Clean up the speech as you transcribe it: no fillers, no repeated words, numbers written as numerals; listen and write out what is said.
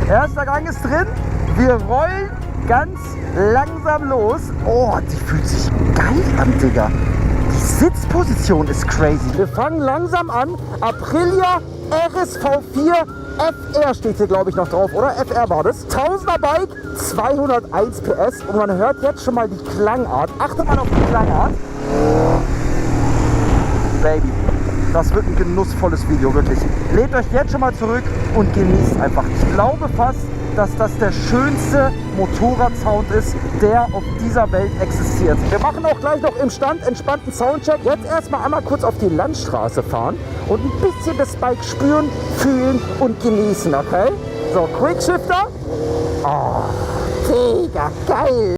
Erster Gang ist drin. Wir rollen ganz langsam los. Oh, die fühlt sich geil an, Digga. Die Sitzposition ist crazy. Wir fangen langsam an. Aprilia RSV4 FR steht hier, glaube ich, noch drauf, oder? FR war das. 1000er Bike, 201 PS. Und man hört jetzt schon mal die Klangart. Achte mal auf die Klangart. Baby, das wird ein genussvolles Video, wirklich. Lehnt euch jetzt schon mal zurück und genießt einfach. Ich glaube fast, dass das der schönste Motorradsound ist, der auf dieser Welt existiert. Wir machen auch gleich noch im Stand entspannten Soundcheck. Jetzt erstmal einmal kurz auf die Landstraße fahren und ein bisschen das Bike spüren, fühlen und genießen, okay? So, Quickshifter. Oh, Digga, geil.